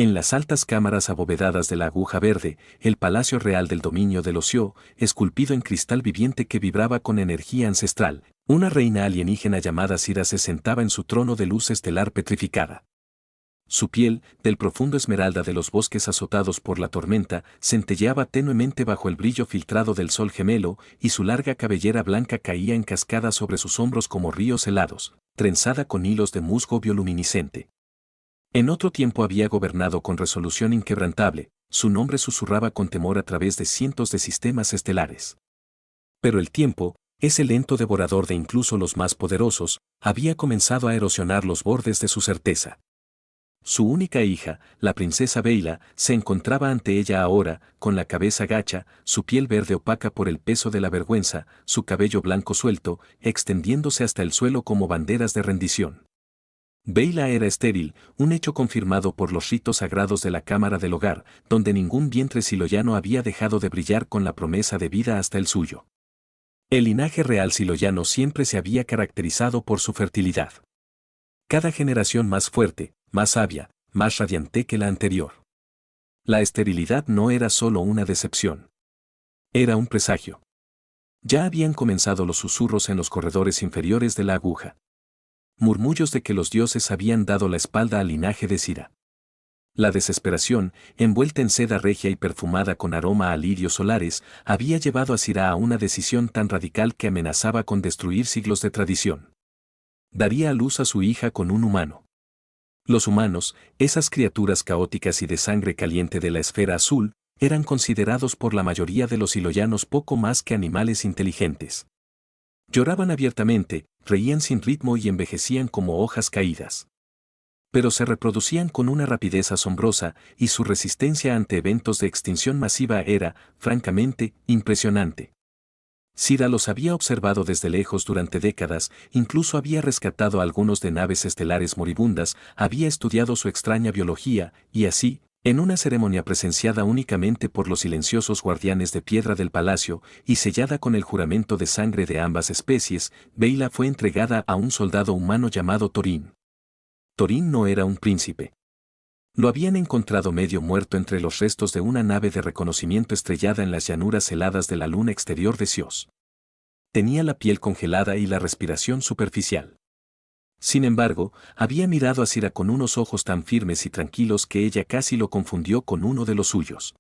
En las altas cámaras abovedadas de la Aguja Verde, el palacio real del dominio del Ocio, esculpido en cristal viviente que vibraba con energía ancestral, una reina alienígena llamada Sira se sentaba en su trono de luz estelar petrificada. Su piel, del profundo esmeralda de los bosques azotados por la tormenta, centelleaba tenuemente bajo el brillo filtrado del sol gemelo, y su larga cabellera blanca caía en cascada sobre sus hombros como ríos helados, trenzada con hilos de musgo bioluminiscente. En otro tiempo había gobernado con resolución inquebrantable, su nombre susurraba con temor a través de cientos de sistemas estelares. Pero el tiempo, ese lento devorador de incluso los más poderosos, había comenzado a erosionar los bordes de su certeza. Su única hija, la princesa Beyla, se encontraba ante ella ahora, con la cabeza gacha, su piel verde opaca por el peso de la vergüenza, su cabello blanco suelto, extendiéndose hasta el suelo como banderas de rendición. Beyla era estéril, un hecho confirmado por los ritos sagrados de la cámara del hogar, donde ningún vientre siloyano había dejado de brillar con la promesa de vida hasta el suyo. El linaje real siloyano siempre se había caracterizado por su fertilidad. Cada generación más fuerte, más sabia, más radiante que la anterior. La esterilidad no era solo una decepción. Era un presagio. Ya habían comenzado los susurros en los corredores inferiores de la aguja. Murmullos de que los dioses habían dado la espalda al linaje de Sira. La desesperación, envuelta en seda regia y perfumada con aroma a lirios solares, había llevado a Sira a una decisión tan radical que amenazaba con destruir siglos de tradición. Daría a luz a su hija con un humano. Los humanos, esas criaturas caóticas y de sangre caliente de la esfera azul, eran considerados por la mayoría de los siloyanos poco más que animales inteligentes. Lloraban abiertamente, reían sin ritmo y envejecían como hojas caídas. Pero se reproducían con una rapidez asombrosa, y su resistencia ante eventos de extinción masiva era, francamente, impresionante. Sira los había observado desde lejos durante décadas, incluso había rescatado a algunos de naves estelares moribundas, había estudiado su extraña biología, y así, en una ceremonia presenciada únicamente por los silenciosos guardianes de piedra del palacio, y sellada con el juramento de sangre de ambas especies, Beyla fue entregada a un soldado humano llamado Torín. Torín no era un príncipe. Lo habían encontrado medio muerto entre los restos de una nave de reconocimiento estrellada en las llanuras heladas de la luna exterior de Sios. Tenía la piel congelada y la respiración superficial. Sin embargo, había mirado a Sira con unos ojos tan firmes y tranquilos que ella casi lo confundió con uno de los suyos.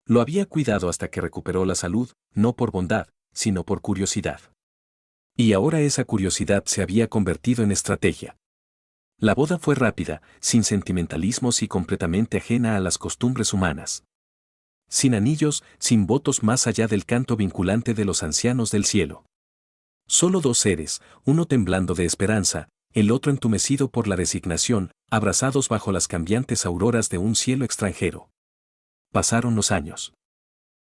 Lo había cuidado hasta que recuperó la salud, no por bondad, sino por curiosidad. Y ahora esa curiosidad se había convertido en estrategia. La boda fue rápida, sin sentimentalismos y completamente ajena a las costumbres humanas. Sin anillos, sin votos más allá del canto vinculante de los ancianos del cielo. Solo dos seres, uno temblando de esperanza, el otro entumecido por la resignación, abrazados bajo las cambiantes auroras de un cielo extranjero. Pasaron los años.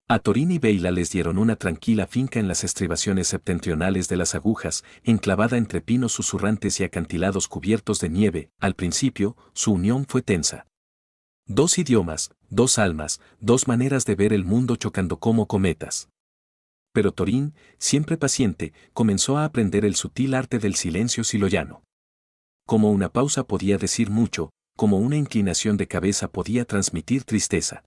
A Torín y Beyla les dieron una tranquila finca en las estribaciones septentrionales de las agujas, enclavada entre pinos susurrantes y acantilados cubiertos de nieve. Al principio, su unión fue tensa. Dos idiomas, dos almas, dos maneras de ver el mundo chocando como cometas. Pero Torín, siempre paciente, comenzó a aprender el sutil arte del silencio siloyano. Como una pausa podía decir mucho, como una inclinación de cabeza podía transmitir tristeza.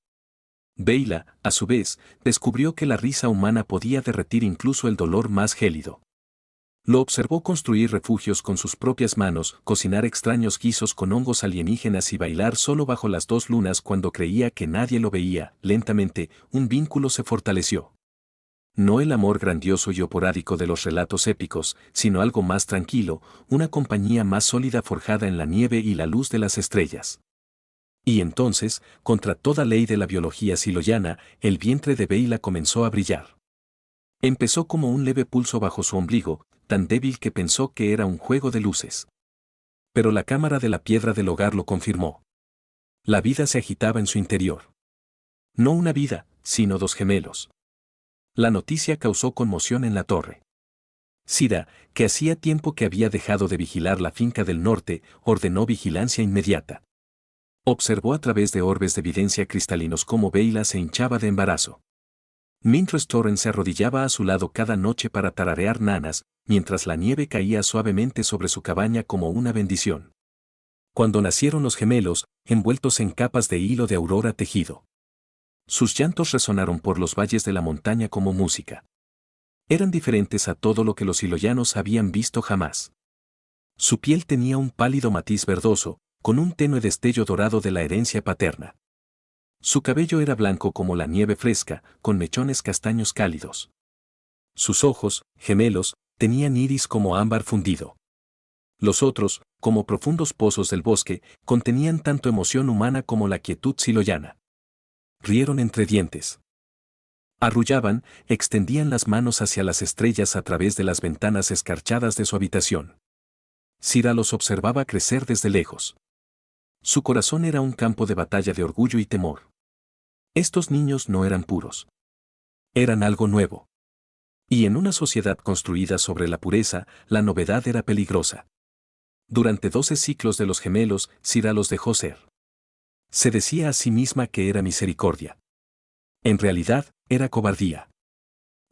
Beyla, a su vez, descubrió que la risa humana podía derretir incluso el dolor más gélido. Lo observó construir refugios con sus propias manos, cocinar extraños guisos con hongos alienígenas y bailar solo bajo las dos lunas cuando creía que nadie lo veía. Lentamente, un vínculo se fortaleció. No el amor grandioso y oporádico de los relatos épicos, sino algo más tranquilo, una compañía más sólida forjada en la nieve y la luz de las estrellas. Y entonces, contra toda ley de la biología siloyana, el vientre de Beyla comenzó a brillar. Empezó como un leve pulso bajo su ombligo, tan débil que pensó que era un juego de luces. Pero la cámara de la piedra del hogar lo confirmó. La vida se agitaba en su interior. No una vida, sino dos gemelos. La noticia causó conmoción en la torre. Sira, que hacía tiempo que había dejado de vigilar la finca del norte, ordenó vigilancia inmediata. Observó a través de orbes de evidencia cristalinos cómo Beyla se hinchaba de embarazo. Mientras Torren se arrodillaba a su lado cada noche para tararear nanas, mientras la nieve caía suavemente sobre su cabaña como una bendición. Cuando nacieron los gemelos, envueltos en capas de hilo de aurora tejido. Sus llantos resonaron por los valles de la montaña como música. Eran diferentes a todo lo que los hiloyanos habían visto jamás. Su piel tenía un pálido matiz verdoso, con un tenue destello dorado de la herencia paterna. Su cabello era blanco como la nieve fresca, con mechones castaños cálidos. Sus ojos, gemelos, tenían iris como ámbar fundido. Los otros, como profundos pozos del bosque, contenían tanto emoción humana como la quietud siloyana. Rieron entre dientes. Arrullaban, extendían las manos hacia las estrellas a través de las ventanas escarchadas de su habitación. Sira los observaba crecer desde lejos. Su corazón era un campo de batalla de orgullo y temor. Estos niños no eran puros. Eran algo nuevo. Y en una sociedad construida sobre la pureza, la novedad era peligrosa. Durante 12 ciclos de los gemelos, Sira los dejó ser. Se decía a sí misma que era misericordia. En realidad, era cobardía.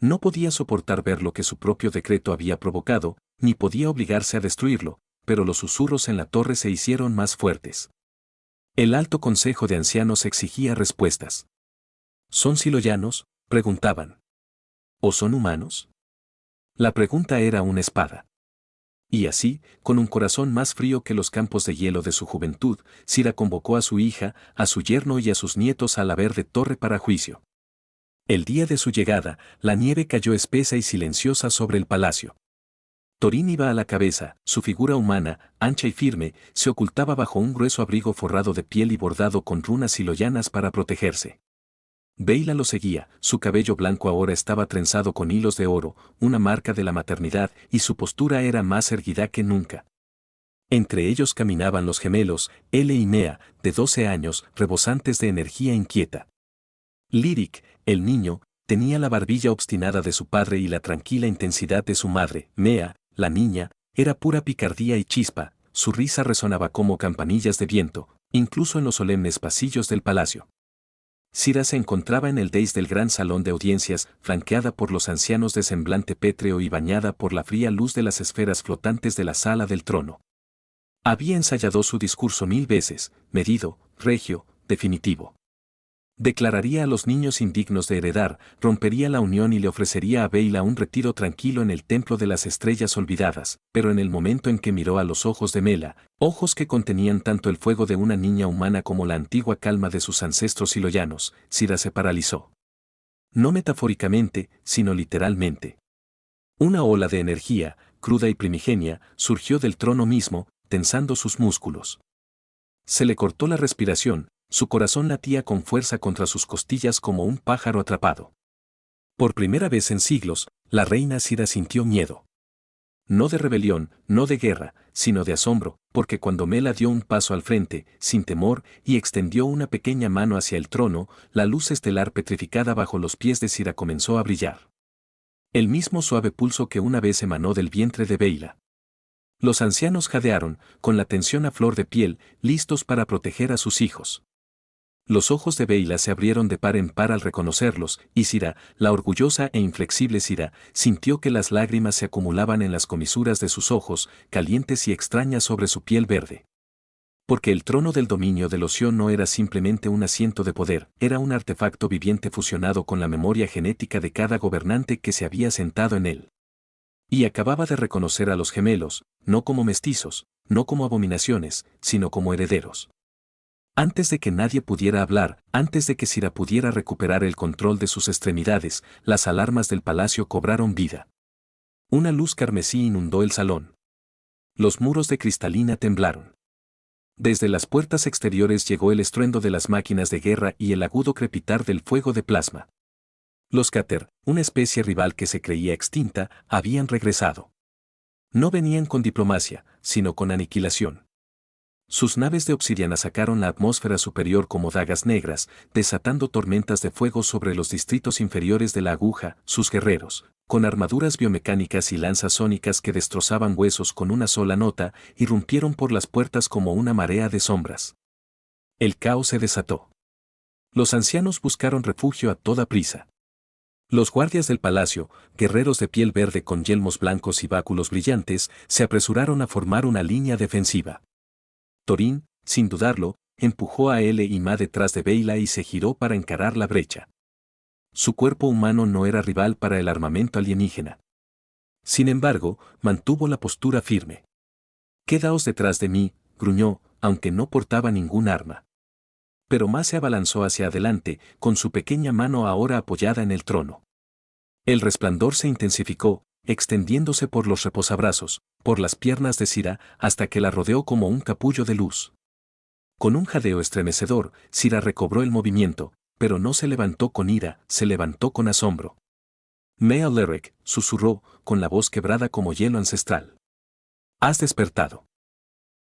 No podía soportar ver lo que su propio decreto había provocado, ni podía obligarse a destruirlo, pero los susurros en la torre se hicieron más fuertes. El alto consejo de ancianos exigía respuestas. ¿Son siloyanos?, preguntaban. ¿O son humanos? La pregunta era una espada. Y así, con un corazón más frío que los campos de hielo de su juventud, Sira convocó a su hija, a su yerno y a sus nietos a la verde torre para juicio. El día de su llegada, la nieve cayó espesa y silenciosa sobre el palacio. Torín iba a la cabeza, su figura humana, ancha y firme, se ocultaba bajo un grueso abrigo forrado de piel y bordado con runas siloyanas para protegerse. Beyla lo seguía, su cabello blanco ahora estaba trenzado con hilos de oro, una marca de la maternidad, y su postura era más erguida que nunca. Entre ellos caminaban los gemelos, Ele y Mea, de 12 años, rebosantes de energía inquieta. Lyric, el niño, tenía la barbilla obstinada de su padre y la tranquila intensidad de su madre. Mea, la niña, era pura picardía y chispa, su risa resonaba como campanillas de viento, incluso en los solemnes pasillos del palacio. Sira se encontraba en el dais del gran salón de audiencias, flanqueada por los ancianos de semblante pétreo y bañada por la fría luz de las esferas flotantes de la sala del trono. Había ensayado su discurso 1000 veces, medido, regio, definitivo. Declararía a los niños indignos de heredar, rompería la unión y le ofrecería a Beyla un retiro tranquilo en el templo de las estrellas olvidadas, pero en el momento en que miró a los ojos de Mela, ojos que contenían tanto el fuego de una niña humana como la antigua calma de sus ancestros siloyanos, Sira se paralizó. No metafóricamente, sino literalmente. Una ola de energía, cruda y primigenia, surgió del trono mismo, tensando sus músculos. Se le cortó la respiración. Su corazón latía con fuerza contra sus costillas como un pájaro atrapado. Por primera vez en siglos, la reina Sira sintió miedo. No de rebelión, no de guerra, sino de asombro, porque cuando Mela dio un paso al frente, sin temor, y extendió una pequeña mano hacia el trono, la luz estelar petrificada bajo los pies de Sira comenzó a brillar. El mismo suave pulso que una vez emanó del vientre de Beyla. Los ancianos jadearon, con la tensión a flor de piel, listos para proteger a sus hijos. Los ojos de Beyla se abrieron de par en par al reconocerlos, y Sira, la orgullosa e inflexible Sira, sintió que las lágrimas se acumulaban en las comisuras de sus ojos, calientes y extrañas sobre su piel verde. Porque el trono del dominio del Ocio no era simplemente un asiento de poder, era un artefacto viviente fusionado con la memoria genética de cada gobernante que se había sentado en él. Y acababa de reconocer a los gemelos, no como mestizos, no como abominaciones, sino como herederos. Antes de que nadie pudiera hablar, antes de que Sira pudiera recuperar el control de sus extremidades, las alarmas del palacio cobraron vida. Una luz carmesí inundó el salón. Los muros de cristalina temblaron. Desde las puertas exteriores llegó el estruendo de las máquinas de guerra y el agudo crepitar del fuego de plasma. Los Cater, una especie rival que se creía extinta, habían regresado. No venían con diplomacia, sino con aniquilación. Sus naves de obsidiana sacaron la atmósfera superior como dagas negras, desatando tormentas de fuego sobre los distritos inferiores de la aguja. Sus guerreros, con armaduras biomecánicas y lanzas sónicas que destrozaban huesos con una sola nota, irrumpieron por las puertas como una marea de sombras. El caos se desató. Los ancianos buscaron refugio a toda prisa. Los guardias del palacio, guerreros de piel verde con yelmos blancos y báculos brillantes, se apresuraron a formar una línea defensiva. Thorin, sin dudarlo, empujó a Ele y Ma detrás de Beyla y se giró para encarar la brecha. Su cuerpo humano no era rival para el armamento alienígena. Sin embargo, mantuvo la postura firme. «Quedaos detrás de mí», gruñó, aunque no portaba ningún arma. Pero Ma se abalanzó hacia adelante, con su pequeña mano ahora apoyada en el trono. El resplandor se intensificó, extendiéndose por los reposabrazos, por las piernas de Sira, hasta que la rodeó como un capullo de luz. Con un jadeo estremecedor, Sira recobró el movimiento, pero no se levantó con ira, se levantó con asombro. Mea Lerek, susurró, con la voz quebrada como hielo ancestral. «Has despertado».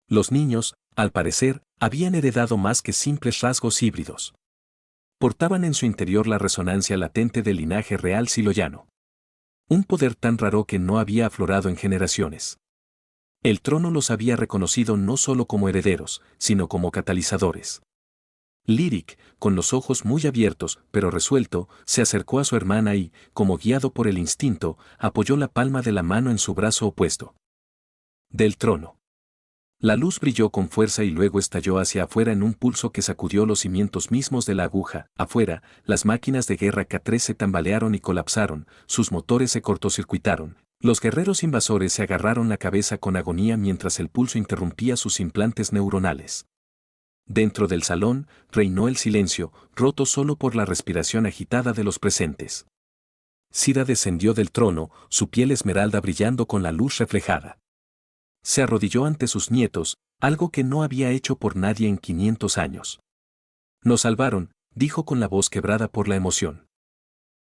Los niños, al parecer, habían heredado más que simples rasgos híbridos. Portaban en su interior la resonancia latente del linaje real siloyano. Un poder tan raro que no había aflorado en generaciones. El trono los había reconocido no solo como herederos, sino como catalizadores. Lyric, con los ojos muy abiertos, pero resuelto, se acercó a su hermana y, como guiado por el instinto, apoyó la palma de la mano en su brazo opuesto. Del trono. La luz brilló con fuerza y luego estalló hacia afuera en un pulso que sacudió los cimientos mismos de la aguja. Afuera, las máquinas de guerra K3 se tambalearon y colapsaron, sus motores se cortocircuitaron. Los guerreros invasores se agarraron la cabeza con agonía mientras el pulso interrumpía sus implantes neuronales. Dentro del salón, reinó el silencio, roto solo por la respiración agitada de los presentes. Sira descendió del trono, su piel esmeralda brillando con la luz reflejada. Se arrodilló ante sus nietos, algo que no había hecho por nadie en 500 años. «Nos salvaron», dijo con la voz quebrada por la emoción.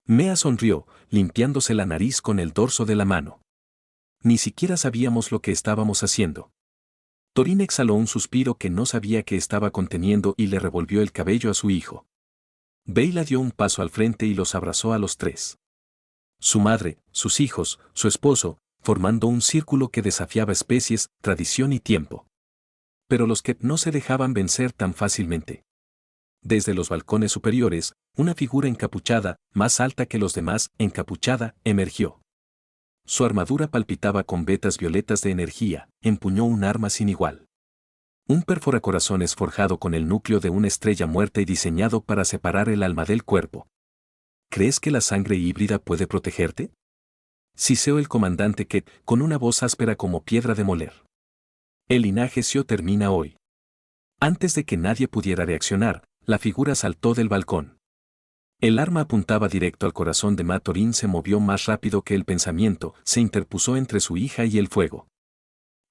Mea sonrió, limpiándose la nariz con el dorso de la mano. «Ni siquiera sabíamos lo que estábamos haciendo». Thorin exhaló un suspiro que no sabía que estaba conteniendo y le revolvió el cabello a su hijo. Beyla dio un paso al frente y los abrazó a los tres. Su madre, sus hijos, su esposo, formando un círculo que desafiaba especies, tradición y tiempo. Pero los que no se dejaban vencer tan fácilmente. Desde los balcones superiores, una figura encapuchada, más alta que los demás, encapuchada, emergió. Su armadura palpitaba con vetas violetas de energía, empuñó un arma sin igual. Un perforacorazones forjado con el núcleo de una estrella muerta y diseñado para separar el alma del cuerpo. ¿Crees que la sangre híbrida puede protegerte?, siseó el comandante Ket, con una voz áspera como piedra de moler. El linaje Sio termina hoy. Antes de que nadie pudiera reaccionar, la figura saltó del balcón. El arma apuntaba directo al corazón de Ma. Thorin se movió más rápido que el pensamiento, se interpuso entre su hija y el fuego.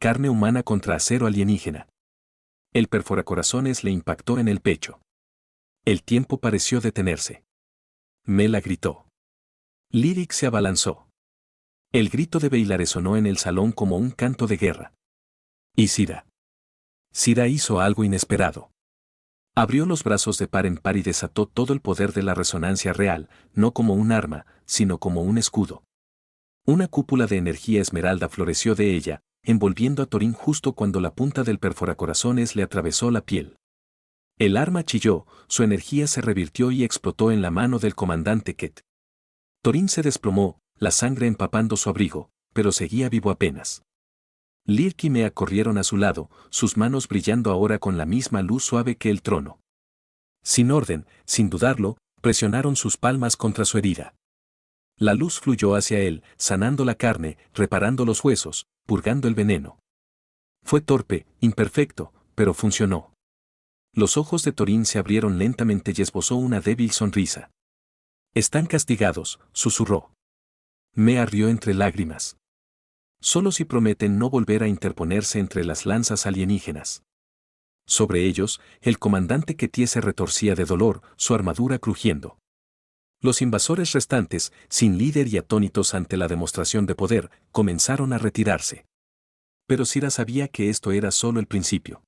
Carne humana contra acero alienígena. El perforacorazones le impactó en el pecho. El tiempo pareció detenerse. Mela gritó. Lyric se abalanzó. El grito de Beyla resonó en el salón como un canto de guerra. ¿Y Sira? Sira hizo algo inesperado. Abrió los brazos de par en par y desató todo el poder de la resonancia real, no como un arma, sino como un escudo. Una cúpula de energía esmeralda floreció de ella, envolviendo a Thorin justo cuando la punta del perforacorazones le atravesó la piel. El arma chilló, su energía se revirtió y explotó en la mano del comandante Ket. Thorin se desplomó, la sangre empapando su abrigo, pero seguía vivo apenas. Lyric y Mea corrieron a su lado, sus manos brillando ahora con la misma luz suave que el trono. Sin orden, sin dudarlo, presionaron sus palmas contra su herida. La luz fluyó hacia él, sanando la carne, reparando los huesos, purgando el veneno. Fue torpe, imperfecto, pero funcionó. Los ojos de Thorin se abrieron lentamente y esbozó una débil sonrisa. «Están castigados», susurró. Mea rió entre lágrimas. «Solo si prometen no volver a interponerse entre las lanzas alienígenas». Sobre ellos, el comandante Kettie se retorcía de dolor, su armadura crujiendo. Los invasores restantes, sin líder y atónitos ante la demostración de poder, comenzaron a retirarse. Pero Sira sabía que esto era solo el principio.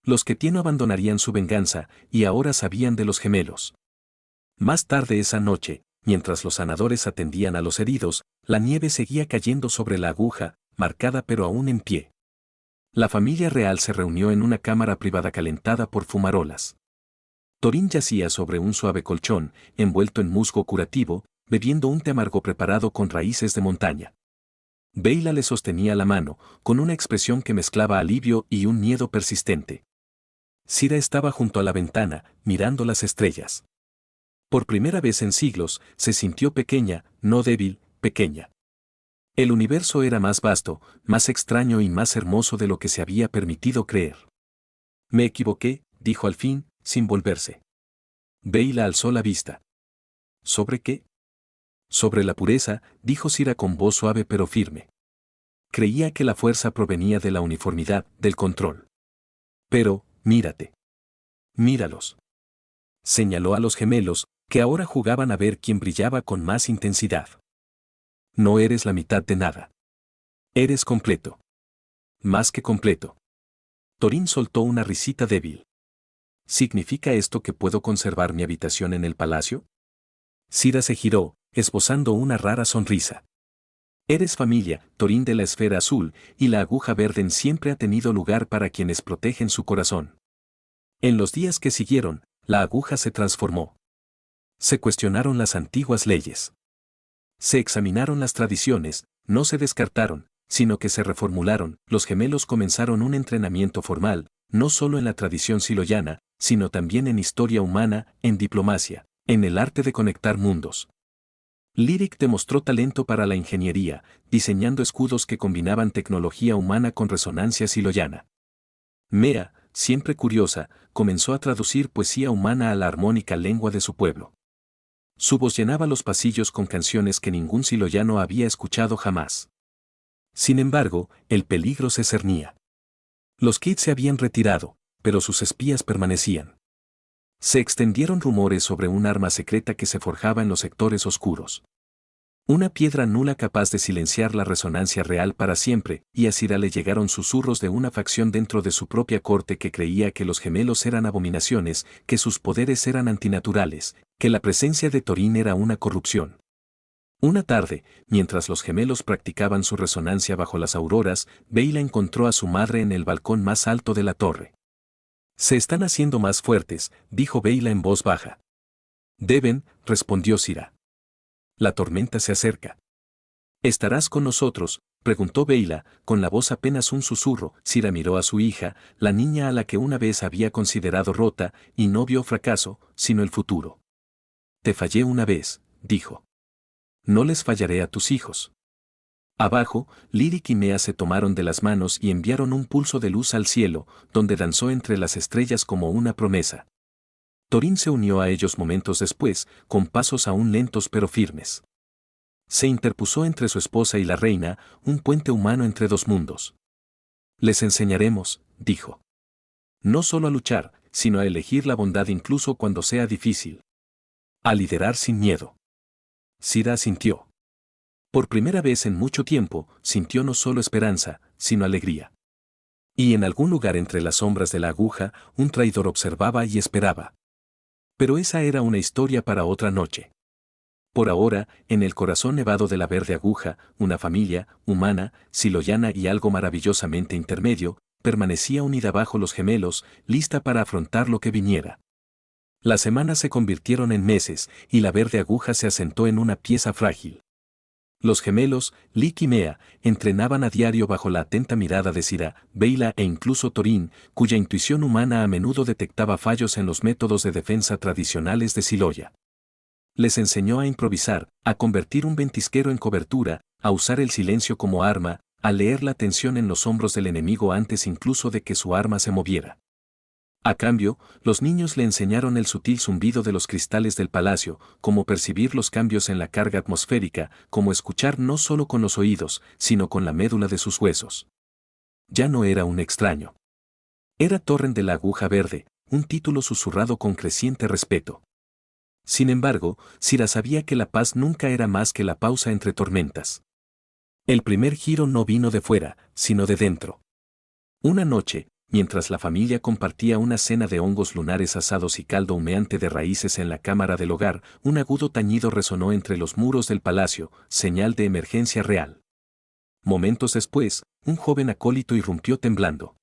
Los Kettie no abandonarían su venganza, y ahora sabían de los gemelos. Más tarde esa noche, mientras los sanadores atendían a los heridos, la nieve seguía cayendo sobre la aguja, marcada pero aún en pie. La familia real se reunió en una cámara privada calentada por fumarolas. Thorin yacía sobre un suave colchón, envuelto en musgo curativo, bebiendo un té amargo preparado con raíces de montaña. Beyla le sostenía la mano, con una expresión que mezclaba alivio y un miedo persistente. Sira estaba junto a la ventana, mirando las estrellas. Por primera vez en siglos, se sintió pequeña, no débil, pequeña. El universo era más vasto, más extraño y más hermoso de lo que se había permitido creer. Me equivoqué, dijo al fin, sin volverse. Beyla alzó la vista. ¿Sobre qué? Sobre la pureza, dijo Sira con voz suave pero firme. Creía que la fuerza provenía de la uniformidad, del control. Pero, mírate. Míralos. Señaló a los gemelos, que ahora jugaban a ver quién brillaba con más intensidad. No eres la mitad de nada. Eres completo. Más que completo. Torín soltó una risita débil. ¿Significa esto que puedo conservar mi habitación en el palacio? Sira se giró, esbozando una rara sonrisa. Eres familia, Torín de la esfera azul, y la aguja verde siempre ha tenido lugar para quienes protegen su corazón. En los días que siguieron, la aguja se transformó. Se cuestionaron las antiguas leyes. Se examinaron las tradiciones, no se descartaron, sino que se reformularon. Los gemelos comenzaron un entrenamiento formal, no solo en la tradición siloyana, sino también en historia humana, en diplomacia, en el arte de conectar mundos. Lyric demostró talento para la ingeniería, diseñando escudos que combinaban tecnología humana con resonancia siloyana. Mea, siempre curiosa, comenzó a traducir poesía humana a la armónica lengua de su pueblo. Su voz llenaba los pasillos con canciones que ningún siloyano había escuchado jamás. Sin embargo, el peligro se cernía. Los Kids se habían retirado, pero sus espías permanecían. Se extendieron rumores sobre un arma secreta que se forjaba en los sectores oscuros. Una piedra nula capaz de silenciar la resonancia real para siempre, y a Sira le llegaron susurros de una facción dentro de su propia corte que creía que los gemelos eran abominaciones, que sus poderes eran antinaturales, que la presencia de Torín era una corrupción. Una tarde, mientras los gemelos practicaban su resonancia bajo las auroras, Beyla encontró a su madre en el balcón más alto de la torre. Se están haciendo más fuertes, dijo Beyla en voz baja. Deben, respondió Sira. La tormenta se acerca. ¿Estarás con nosotros?, preguntó Beyla, con la voz apenas un susurro. Sira miró a su hija, la niña a la que una vez había considerado rota, y no vio fracaso, sino el futuro. Te fallé una vez, dijo. No les fallaré a tus hijos. Abajo, Lyric y Mea se tomaron de las manos y enviaron un pulso de luz al cielo, donde danzó entre las estrellas como una promesa. Torín se unió a ellos momentos después, con pasos aún lentos pero firmes. Se interpuso entre su esposa y la reina, un puente humano entre dos mundos. Les enseñaremos, dijo. No solo a luchar, sino a elegir la bondad incluso cuando sea difícil. A liderar sin miedo. Sira asintió. Por primera vez en mucho tiempo, sintió no solo esperanza, sino alegría. Y en algún lugar entre las sombras de la aguja, un traidor observaba y esperaba. Pero esa era una historia para otra noche. Por ahora, en el corazón nevado de la verde aguja, una familia, humana, siloyana y algo maravillosamente intermedio, permanecía unida bajo los gemelos, lista para afrontar lo que viniera. Las semanas se convirtieron en meses, y la verde aguja se asentó en una pieza frágil. Los gemelos, Lick y Mea, entrenaban a diario bajo la atenta mirada de Sira, Beyla e incluso Torín, cuya intuición humana a menudo detectaba fallos en los métodos de defensa tradicionales de Siloya. Les enseñó a improvisar, a convertir un ventisquero en cobertura, a usar el silencio como arma, a leer la tensión en los hombros del enemigo antes incluso de que su arma se moviera. A cambio, los niños le enseñaron el sutil zumbido de los cristales del palacio, cómo percibir los cambios en la carga atmosférica, cómo escuchar no solo con los oídos, sino con la médula de sus huesos. Ya no era un extraño. Era Torren de la Aguja Verde, un título susurrado con creciente respeto. Sin embargo, Sira sabía que la paz nunca era más que la pausa entre tormentas. El primer giro no vino de fuera, sino de dentro. Una noche, mientras la familia compartía una cena de hongos lunares asados y caldo humeante de raíces en la cámara del hogar, un agudo tañido resonó entre los muros del palacio, señal de emergencia real. Momentos después, un joven acólito irrumpió temblando.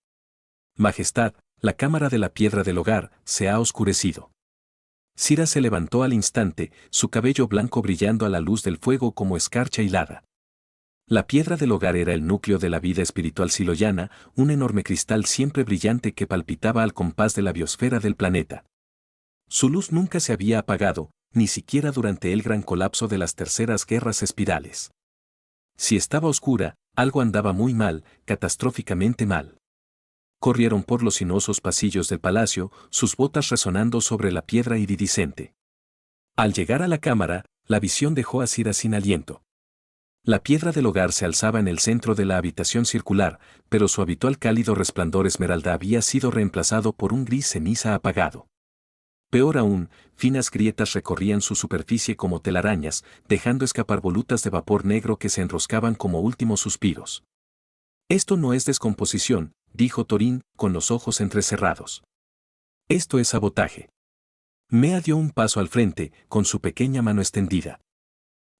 Majestad, la cámara de la piedra del hogar se ha oscurecido. Sira se levantó al instante, su cabello blanco brillando a la luz del fuego como escarcha hilada. La piedra del hogar era el núcleo de la vida espiritual siloyana, un enorme cristal siempre brillante que palpitaba al compás de la biosfera del planeta. Su luz nunca se había apagado, ni siquiera durante el gran colapso de las terceras guerras espirales. Si estaba oscura, algo andaba muy mal, catastróficamente mal. Corrieron por los sinuosos pasillos del palacio, sus botas resonando sobre la piedra iridiscente. Al llegar a la cámara, la visión dejó a Cira sin aliento. La piedra del hogar se alzaba en el centro de la habitación circular, pero su habitual cálido resplandor esmeralda había sido reemplazado por un gris ceniza apagado. Peor aún, finas grietas recorrían su superficie como telarañas, dejando escapar volutas de vapor negro que se enroscaban como últimos suspiros. Esto no es descomposición, dijo Thorin, con los ojos entrecerrados. Esto es sabotaje. Mea dio un paso al frente, con su pequeña mano extendida.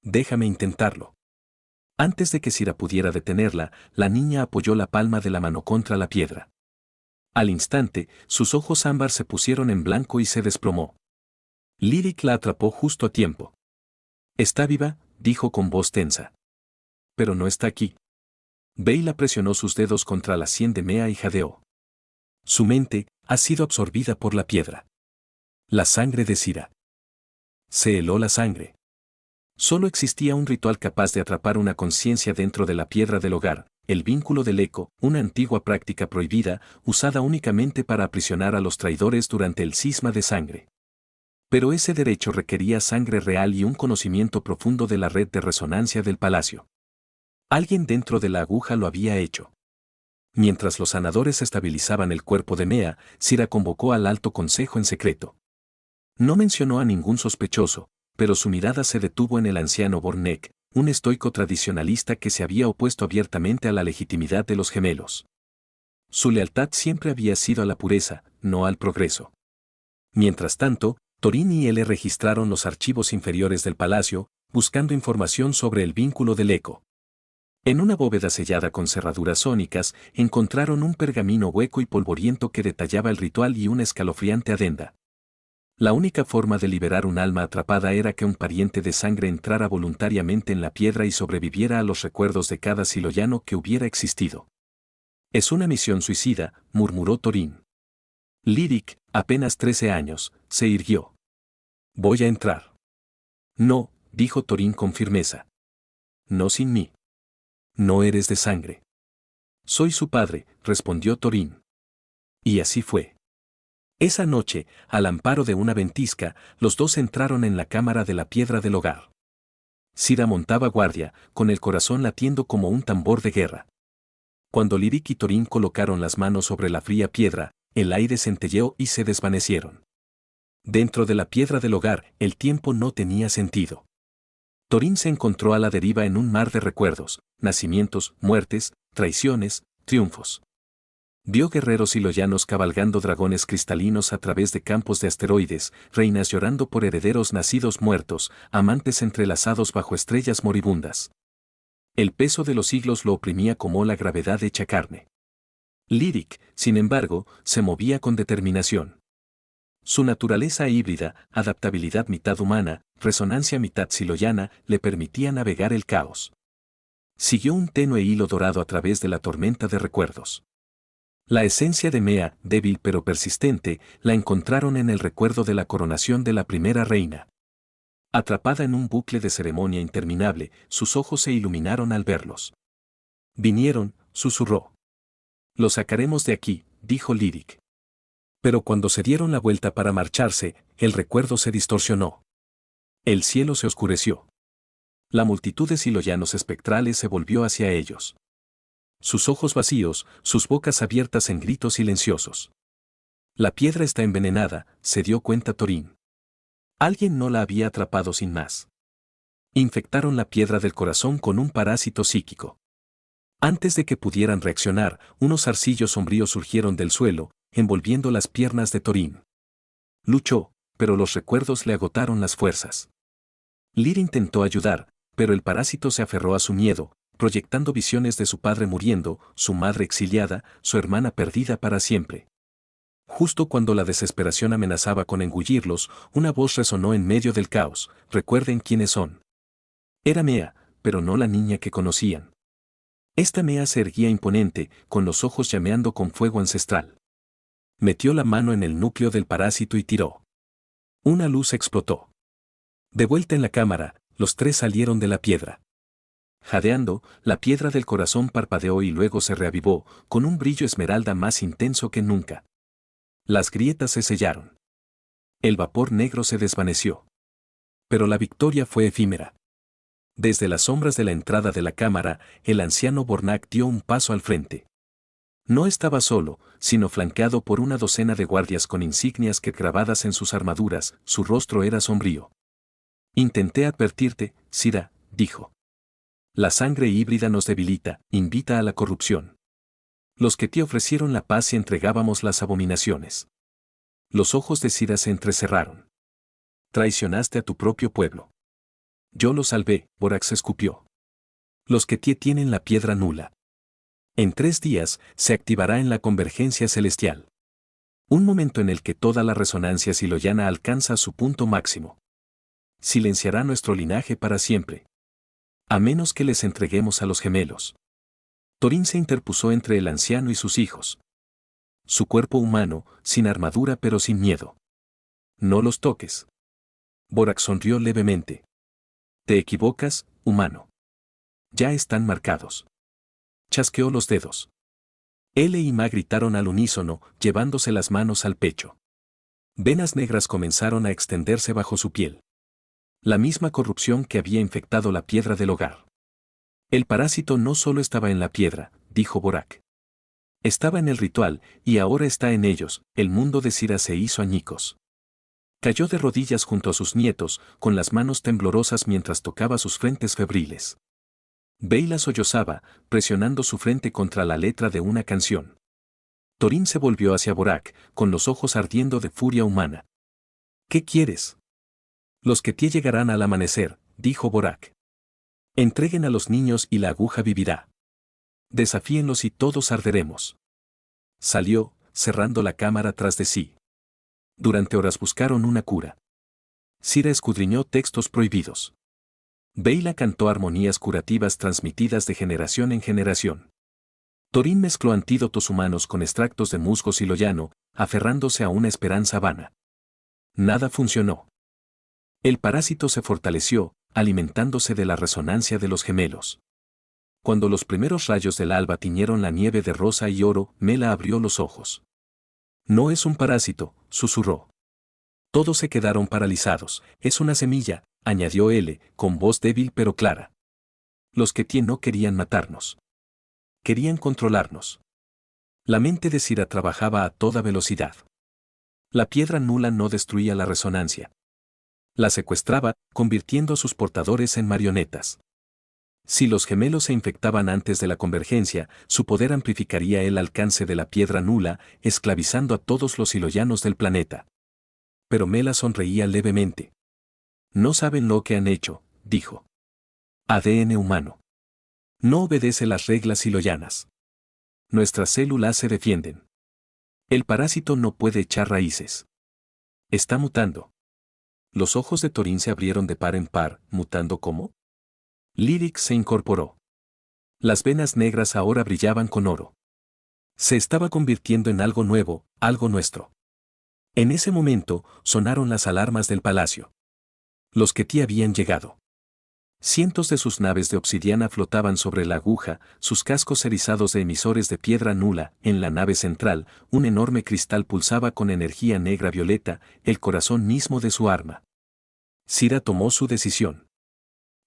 Déjame intentarlo. Antes de que Cira pudiera detenerla, la niña apoyó la palma de la mano contra la piedra. Al instante, sus ojos ámbar se pusieron en blanco y se desplomó. Lyric la atrapó justo a tiempo. Está viva, dijo con voz tensa. Pero no está aquí. Beyla presionó sus dedos contra la sien de Mea y jadeó. Su mente ha sido absorbida por la piedra. La sangre de Cira. Se heló la sangre. Solo existía un ritual capaz de atrapar una conciencia dentro de la piedra del hogar, el vínculo del eco, una antigua práctica prohibida, usada únicamente para aprisionar a los traidores durante el cisma de sangre. Pero ese derecho requería sangre real y un conocimiento profundo de la red de resonancia del palacio. Alguien dentro de la aguja lo había hecho. Mientras los sanadores estabilizaban el cuerpo de Mea, Cira convocó al alto consejo en secreto. No mencionó a ningún sospechoso, pero su mirada se detuvo en el anciano Bornek, un estoico tradicionalista que se había opuesto abiertamente a la legitimidad de los gemelos. Su lealtad siempre había sido a la pureza, no al progreso. Mientras tanto, Thorin y L registraron los archivos inferiores del palacio, buscando información sobre el vínculo del eco. En una bóveda sellada con cerraduras sónicas, encontraron un pergamino hueco y polvoriento que detallaba el ritual y una escalofriante adenda. La única forma de liberar un alma atrapada era que un pariente de sangre entrara voluntariamente en la piedra y sobreviviera a los recuerdos de cada siloyano que hubiera existido. Es una misión suicida, murmuró Thorin. Lyric, apenas 13 años, se irguió. Voy a entrar. No, dijo Thorin con firmeza. No sin mí. No eres de sangre. Soy su padre, respondió Thorin. Y así fue. Esa noche, al amparo de una ventisca, los dos entraron en la cámara de la piedra del hogar. Cira montaba guardia, con el corazón latiendo como un tambor de guerra. Cuando Lyric y Thorin colocaron las manos sobre la fría piedra, el aire centelleó y se desvanecieron. Dentro de la piedra del hogar, el tiempo no tenía sentido. Thorin se encontró a la deriva en un mar de recuerdos, nacimientos, muertes, traiciones, triunfos. Vio guerreros siloyanos cabalgando dragones cristalinos a través de campos de asteroides, reinas llorando por herederos nacidos muertos, amantes entrelazados bajo estrellas moribundas. El peso de los siglos lo oprimía como la gravedad hecha carne. Lyric, sin embargo, se movía con determinación. Su naturaleza híbrida, adaptabilidad mitad humana, resonancia mitad siloyana, le permitía navegar el caos. Siguió un tenue hilo dorado a través de la tormenta de recuerdos. La esencia de Mea, débil pero persistente, la encontraron en el recuerdo de la coronación de la primera reina. Atrapada en un bucle de ceremonia interminable, sus ojos se iluminaron al verlos. Vinieron, susurró. Lo sacaremos de aquí, dijo Lyric. Pero cuando se dieron la vuelta para marcharse, el recuerdo se distorsionó. El cielo se oscureció. La multitud de siloyanos espectrales se volvió hacia ellos. Sus ojos vacíos, sus bocas abiertas en gritos silenciosos. La piedra está envenenada, se dio cuenta Thorin. Alguien no la había atrapado sin más. Infectaron la piedra del corazón con un parásito psíquico. Antes de que pudieran reaccionar, unos zarcillos sombríos surgieron del suelo, envolviendo las piernas de Thorin. Luchó, pero los recuerdos le agotaron las fuerzas. Lyr intentó ayudar, pero el parásito se aferró a su miedo, proyectando visiones de su padre muriendo, su madre exiliada, su hermana perdida para siempre. Justo cuando la desesperación amenazaba con engullirlos, una voz resonó en medio del caos: recuerden quiénes son. Era Mea, pero no la niña que conocían. Esta mea se erguía imponente, con los ojos llameando con fuego ancestral. Metió la mano en el núcleo del parásito y tiró. Una luz explotó. De vuelta en la cámara, los tres salieron de la piedra. Jadeando, la piedra del corazón parpadeó y luego se reavivó, con un brillo esmeralda más intenso que nunca. Las grietas se sellaron. El vapor negro se desvaneció. Pero la victoria fue efímera. Desde las sombras de la entrada de la cámara, el anciano Bornak dio un paso al frente. No estaba solo, sino flanqueado por una docena de guardias con insignias que grabadas en sus armaduras, su rostro era sombrío. Intenté advertirte, Sira, dijo. La sangre híbrida nos debilita, invita a la corrupción. Los que te ofrecieron la paz y entregábamos las abominaciones. Los ojos de Sira se entrecerraron. Traicionaste a tu propio pueblo. Yo lo salvé, Borax escupió. Los que tienen la piedra nula. En 3 días, se activará en la convergencia celestial. Un momento en el que toda la resonancia siloyana alcanza su punto máximo. Silenciará nuestro linaje para siempre. A menos que les entreguemos a los gemelos. Torín se interpuso entre el anciano y sus hijos. Su cuerpo humano, sin armadura pero sin miedo. No los toques. Borax sonrió levemente. Te equivocas, humano. Ya están marcados. Chasqueó los dedos. Él y Ma gritaron al unísono, llevándose las manos al pecho. Venas negras comenzaron a extenderse bajo su piel. La misma corrupción que había infectado la piedra del hogar. El parásito no solo estaba en la piedra, dijo Borak. Estaba en el ritual, y ahora está en ellos. El mundo de Sira se hizo añicos. Cayó de rodillas junto a sus nietos, con las manos temblorosas mientras tocaba sus frentes febriles. Beyla sollozaba, presionando su frente contra la letra de una canción. Torín se volvió hacia Borak, con los ojos ardiendo de furia humana. ¿Qué quieres? Los que llegarán al amanecer, dijo Borak. Entreguen a los niños y la aguja vivirá. Desafíenlos y todos arderemos. Salió, cerrando la cámara tras de sí. Durante horas buscaron una cura. Sira escudriñó textos prohibidos. Beyla cantó armonías curativas transmitidas de generación en generación. Torín mezcló antídotos humanos con extractos de musgo siloyano, aferrándose a una esperanza vana. Nada funcionó. El parásito se fortaleció, alimentándose de la resonancia de los gemelos. Cuando los primeros rayos del alba tiñeron la nieve de rosa y oro, Mela abrió los ojos. No es un parásito, susurró. Todos se quedaron paralizados. Es una semilla, añadió L, con voz débil pero clara. Los que no querían matarnos. Querían controlarnos. La mente de Sira trabajaba a toda velocidad. La piedra nula no destruía la resonancia. La secuestraba, convirtiendo a sus portadores en marionetas. Si los gemelos se infectaban antes de la convergencia, su poder amplificaría el alcance de la piedra nula, esclavizando a todos los siloyanos del planeta. Pero Mela sonreía levemente. No saben lo que han hecho, dijo. ADN humano. No obedece las reglas siloyanas. Nuestras células se defienden. El parásito no puede echar raíces. Está mutando. Los ojos de Torín se abrieron de par en par, ¿mutando cómo? Lyric se incorporó. Las venas negras ahora brillaban con oro. Se estaba convirtiendo en algo nuevo, algo nuestro. En ese momento, sonaron las alarmas del palacio. Los que habían llegado. Cientos de sus naves de obsidiana flotaban sobre la aguja, sus cascos erizados de emisores de piedra nula. En la nave central, un enorme cristal pulsaba con energía negra violeta, el corazón mismo de su arma. Sira tomó su decisión.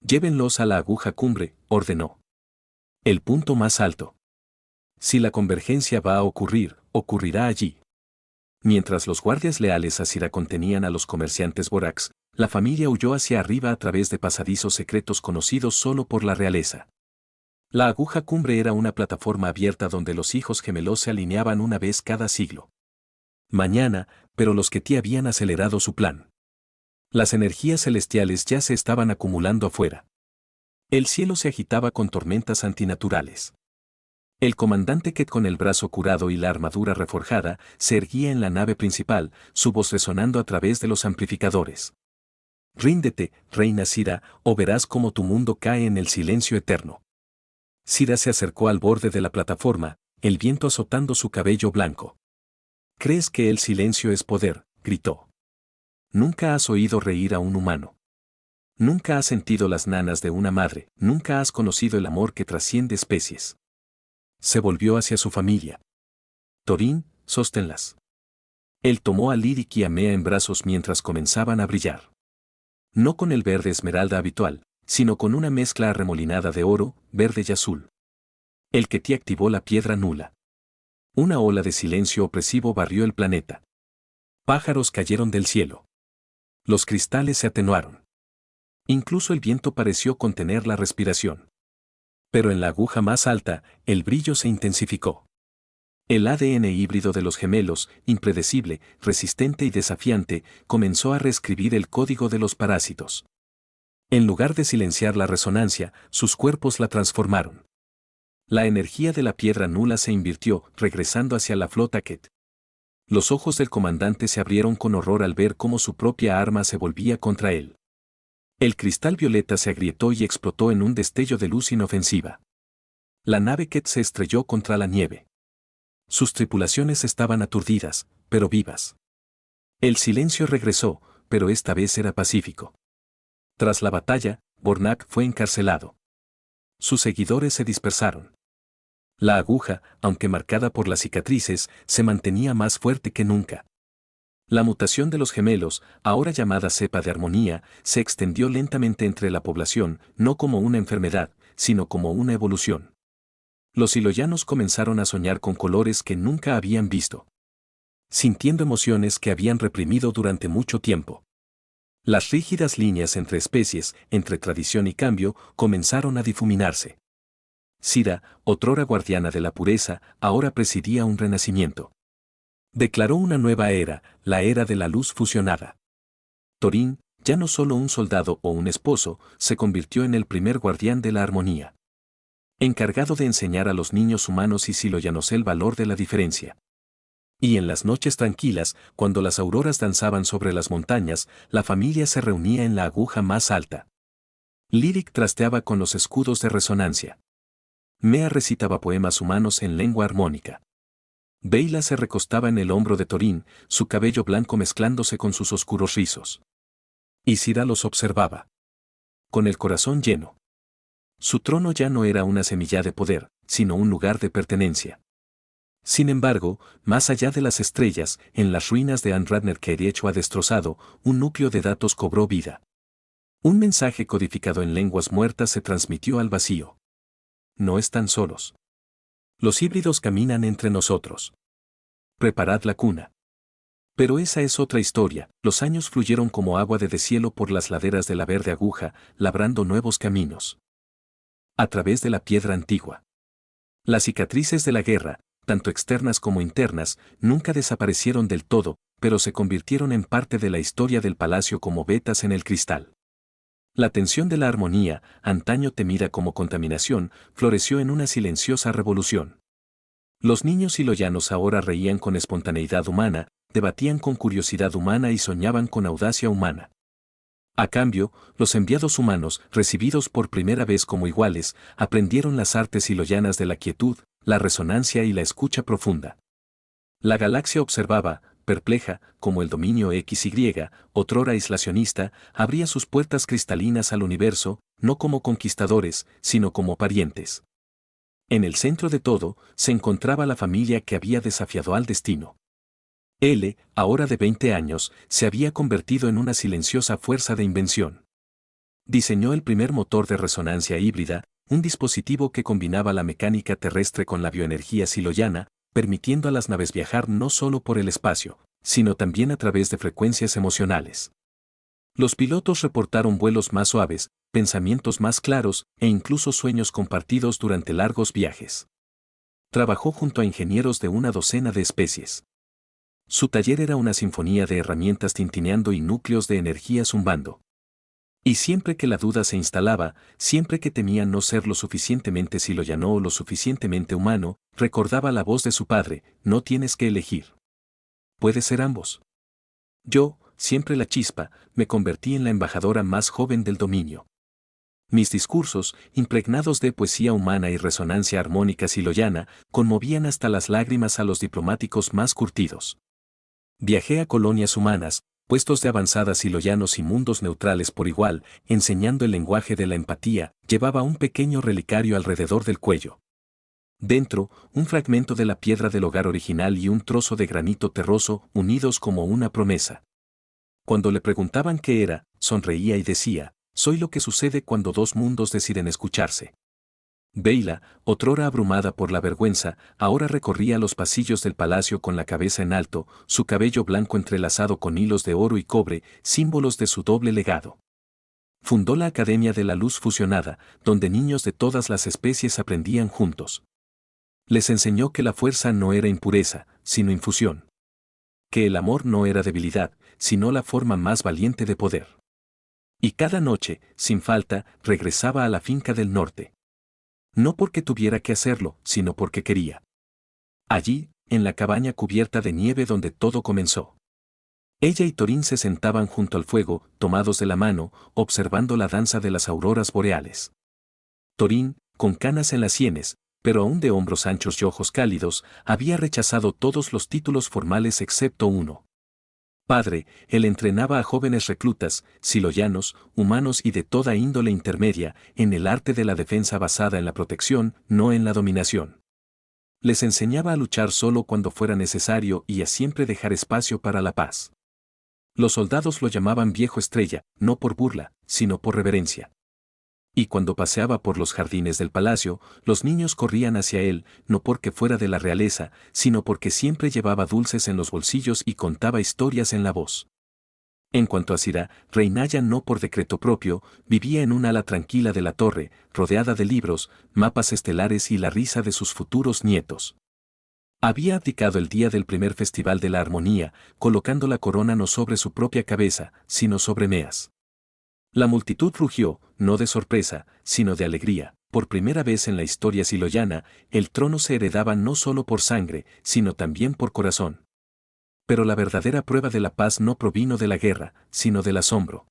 Llévenlos a la aguja cumbre, ordenó. El punto más alto. Si la convergencia va a ocurrir, ocurrirá allí. Mientras los guardias leales a Sira contenían a los comerciantes Borax, la familia huyó hacia arriba a través de pasadizos secretos conocidos solo por la realeza. La aguja cumbre era una plataforma abierta donde los hijos gemelos se alineaban una vez cada siglo. Mañana, pero los que habían acelerado su plan. Las energías celestiales ya se estaban acumulando afuera. El cielo se agitaba con tormentas antinaturales. El comandante Ket, con el brazo curado y la armadura reforjada, se erguía en la nave principal, su voz resonando a través de los amplificadores. Ríndete, reina Sira, o verás cómo tu mundo cae en el silencio eterno. Sira se acercó al borde de la plataforma, el viento azotando su cabello blanco. ¿Crees que el silencio es poder?, gritó. Nunca has oído reír a un humano. Nunca has sentido las nanas de una madre, nunca has conocido el amor que trasciende especies. Se volvió hacia su familia. Thorin, sosténlas. Él tomó a Lyric y a Mea en brazos mientras comenzaban a brillar. No con el verde esmeralda habitual, sino con una mezcla arremolinada de oro, verde y azul. El que te activó la piedra nula. Una ola de silencio opresivo barrió el planeta. Pájaros cayeron del cielo. Los cristales se atenuaron. Incluso el viento pareció contener la respiración. Pero en la aguja más alta, el brillo se intensificó. El ADN híbrido de los gemelos, impredecible, resistente y desafiante, comenzó a reescribir el código de los parásitos. En lugar de silenciar la resonancia, sus cuerpos la transformaron. La energía de la piedra nula se invirtió, regresando hacia la flota Ket. Los ojos del comandante se abrieron con horror al ver cómo su propia arma se volvía contra él. El cristal violeta se agrietó y explotó en un destello de luz inofensiva. La nave Ket se estrelló contra la nieve. Sus tripulaciones estaban aturdidas, pero vivas. El silencio regresó, pero esta vez era pacífico. Tras la batalla, Bornak fue encarcelado. Sus seguidores se dispersaron. La aguja, aunque marcada por las cicatrices, se mantenía más fuerte que nunca. La mutación de los gemelos, ahora llamada cepa de armonía, se extendió lentamente entre la población, no como una enfermedad, sino como una evolución. Los iloyanos comenzaron a soñar con colores que nunca habían visto. Sintiendo emociones que habían reprimido durante mucho tiempo. Las rígidas líneas entre especies, entre tradición y cambio, comenzaron a difuminarse. Sira, otrora guardiana de la pureza, ahora presidía un renacimiento. Declaró una nueva era, la era de la luz fusionada. Thorin, ya no solo un soldado o un esposo, se convirtió en el primer guardián de la armonía. Encargado de enseñar a los niños humanos y siloyanos el valor de la diferencia. Y en las noches tranquilas, cuando las auroras danzaban sobre las montañas, la familia se reunía en la aguja más alta. Lyric trasteaba con los escudos de resonancia. Mea recitaba poemas humanos en lengua armónica. Beyla se recostaba en el hombro de Thorin, su cabello blanco mezclándose con sus oscuros rizos. Y Sira los observaba. Con el corazón lleno. Su trono ya no era una semilla de poder, sino un lugar de pertenencia. Sin embargo, más allá de las estrellas, en las ruinas de Anradner que Eriechua ha destrozado, un núcleo de datos cobró vida. Un mensaje codificado en lenguas muertas se transmitió al vacío. No están solos. Los híbridos caminan entre nosotros. Preparad la cuna. Pero esa es otra historia, los años fluyeron como agua de deshielo por las laderas de la verde aguja, labrando nuevos caminos. A través de la piedra antigua. Las cicatrices de la guerra, tanto externas como internas, nunca desaparecieron del todo, pero se convirtieron en parte de la historia del palacio como vetas en el cristal. La tensión de la armonía, antaño temida como contaminación, floreció en una silenciosa revolución. Los niños iloyanos ahora reían con espontaneidad humana, debatían con curiosidad humana y soñaban con audacia humana. A cambio, los enviados humanos, recibidos por primera vez como iguales, aprendieron las artes iloyanas de la quietud, la resonancia y la escucha profunda. La galaxia observaba, perpleja, como el dominio XY, otrora aislacionista, abría sus puertas cristalinas al universo, no como conquistadores, sino como parientes. En el centro de todo, se encontraba la familia que había desafiado al destino. L, ahora de 20 años, se había convertido en una silenciosa fuerza de invención. Diseñó el primer motor de resonancia híbrida, un dispositivo que combinaba la mecánica terrestre con la bioenergía siloyana, permitiendo a las naves viajar no solo por el espacio, sino también a través de frecuencias emocionales. Los pilotos reportaron vuelos más suaves, pensamientos más claros e incluso sueños compartidos durante largos viajes. Trabajó junto a ingenieros de una docena de especies. Su taller era una sinfonía de herramientas tintineando y núcleos de energía zumbando. Y siempre que la duda se instalaba, siempre que temía no ser lo suficientemente siloyano o lo suficientemente humano, recordaba la voz de su padre: no tienes que elegir. Puede ser ambos. Yo, siempre la chispa, me convertí en la embajadora más joven del dominio. Mis discursos, impregnados de poesía humana y resonancia armónica siloyana, conmovían hasta las lágrimas a los diplomáticos más curtidos. Viajé a colonias humanas, puestos de avanzada siloyanos y mundos neutrales por igual, enseñando el lenguaje de la empatía, llevaba un pequeño relicario alrededor del cuello. Dentro, un fragmento de la piedra del hogar original y un trozo de granito terroso, unidos como una promesa. Cuando le preguntaban qué era, sonreía y decía, soy lo que sucede cuando dos mundos deciden escucharse. Beyla, otrora abrumada por la vergüenza, ahora recorría los pasillos del palacio con la cabeza en alto, su cabello blanco entrelazado con hilos de oro y cobre, símbolos de su doble legado. Fundó la Academia de la Luz Fusionada, donde niños de todas las especies aprendían juntos. Les enseñó que la fuerza no era impureza, sino infusión. Que el amor no era debilidad, sino la forma más valiente de poder. Y cada noche, sin falta, regresaba a la finca del norte. No porque tuviera que hacerlo, sino porque quería. Allí, en la cabaña cubierta de nieve donde todo comenzó. Ella y Torín se sentaban junto al fuego, tomados de la mano, observando la danza de las auroras boreales. Torín, con canas en las sienes, pero aún de hombros anchos y ojos cálidos, había rechazado todos los títulos formales excepto uno. Padre, él entrenaba a jóvenes reclutas, siloyanos, humanos y de toda índole intermedia, en el arte de la defensa basada en la protección, no en la dominación. Les enseñaba a luchar solo cuando fuera necesario y a siempre dejar espacio para la paz. Los soldados lo llamaban viejo estrella, no por burla, sino por reverencia. Y cuando paseaba por los jardines del palacio, los niños corrían hacia él, no porque fuera de la realeza, sino porque siempre llevaba dulces en los bolsillos y contaba historias en la voz. En cuanto a Sira, Reinaya no por decreto propio, vivía en un ala tranquila de la torre, rodeada de libros, mapas estelares y la risa de sus futuros nietos. Había abdicado el día del primer festival de la armonía, colocando la corona no sobre su propia cabeza, sino sobre Meas. La multitud rugió, no de sorpresa, sino de alegría. Por primera vez en la historia siloyana, el trono se heredaba no solo por sangre, sino también por corazón. Pero la verdadera prueba de la paz no provino de la guerra, sino del asombro.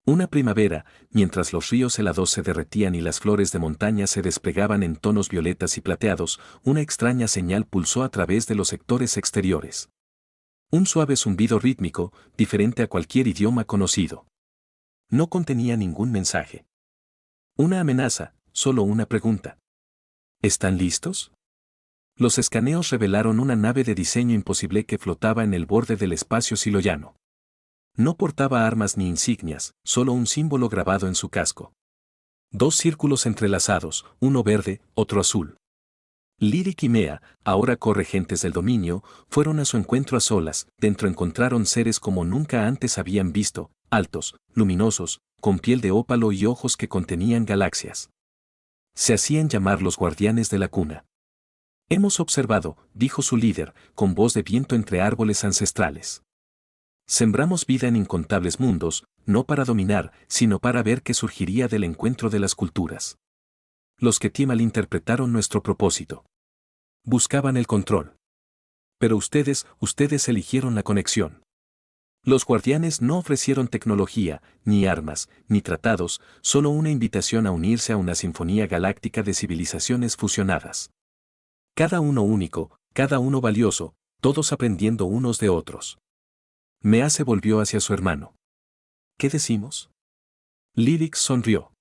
Una primavera, mientras los ríos helados se derretían y las flores de montaña se desplegaban en tonos violetas y plateados, una extraña señal pulsó a través de los sectores exteriores. Un suave zumbido rítmico, diferente a cualquier idioma conocido. No contenía ningún mensaje. Una amenaza, solo una pregunta. ¿Están listos? Los escaneos revelaron una nave de diseño imposible que flotaba en el borde del espacio siloyano. No portaba armas ni insignias, solo un símbolo grabado en su casco. Dos círculos entrelazados, uno verde, otro azul. Lyric y Mea, ahora corregentes del dominio, fueron a su encuentro a solas. Dentro encontraron seres como nunca antes habían visto, altos, luminosos, con piel de ópalo y ojos que contenían galaxias. Se hacían llamar los guardianes de la cuna. Hemos observado, dijo su líder, con voz de viento entre árboles ancestrales. Sembramos vida en incontables mundos, no para dominar, sino para ver qué surgiría del encuentro de las culturas. Los que malinterpretaron nuestro propósito. Buscaban el control. Pero ustedes eligieron la conexión. Los guardianes no ofrecieron tecnología, ni armas, ni tratados, solo una invitación a unirse a una sinfonía galáctica de civilizaciones fusionadas. Cada uno único, cada uno valioso, todos aprendiendo unos de otros. Mea se volvió hacia su hermano. ¿Qué decimos? Lyric sonrió.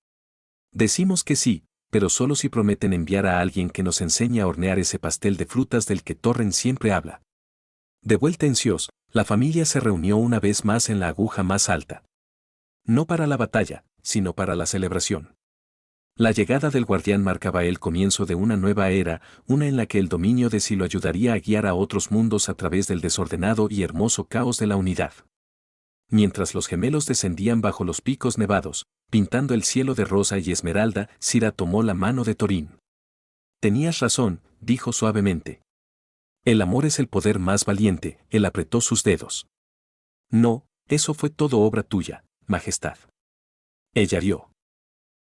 Decimos que sí, pero solo si prometen enviar a alguien que nos enseñe a hornear ese pastel de frutas del que Torren siempre habla. De vuelta en Sios, la familia se reunió una vez más en la aguja más alta. No para la batalla, sino para la celebración. La llegada del guardián marcaba el comienzo de una nueva era, una en la que el dominio de Silo ayudaría a guiar a otros mundos a través del desordenado y hermoso caos de la unidad. Mientras los gemelos descendían bajo los picos nevados, pintando el cielo de rosa y esmeralda, Sira tomó la mano de Torín. Tenías razón, dijo suavemente. El amor es el poder más valiente, él apretó sus dedos. No, eso fue todo obra tuya, Majestad. Ella rió.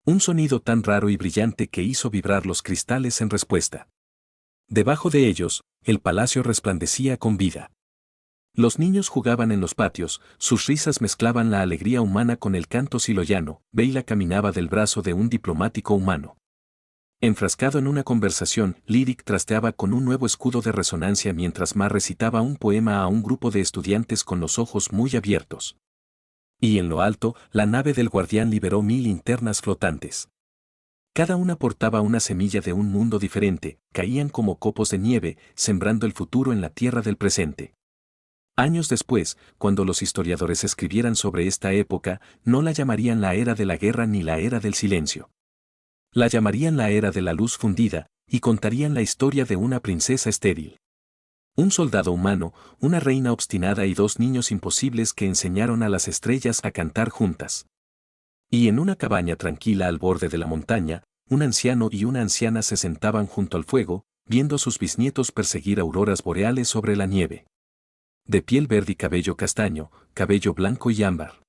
Un sonido tan raro y brillante que hizo vibrar los cristales en respuesta. Debajo de ellos, el palacio resplandecía con vida. Los niños jugaban en los patios, sus risas mezclaban la alegría humana con el canto siloyano. Beyla caminaba del brazo de un diplomático humano. Enfrascado en una conversación, Lyric trasteaba con un nuevo escudo de resonancia mientras Ma recitaba un poema a un grupo de estudiantes con los ojos muy abiertos. Y en lo alto, la nave del guardián liberó 1000 linternas flotantes. Cada una portaba una semilla de un mundo diferente, caían como copos de nieve, sembrando el futuro en la tierra del presente. Años después, cuando los historiadores escribieran sobre esta época, no la llamarían la era de la guerra ni la era del silencio. La llamarían la era de la luz fundida, y contarían la historia de una princesa estéril. Un soldado humano, una reina obstinada y dos niños imposibles que enseñaron a las estrellas a cantar juntas. Y en una cabaña tranquila al borde de la montaña, un anciano y una anciana se sentaban junto al fuego, viendo a sus bisnietos perseguir auroras boreales sobre la nieve. De piel verde y cabello castaño, cabello blanco y ámbar.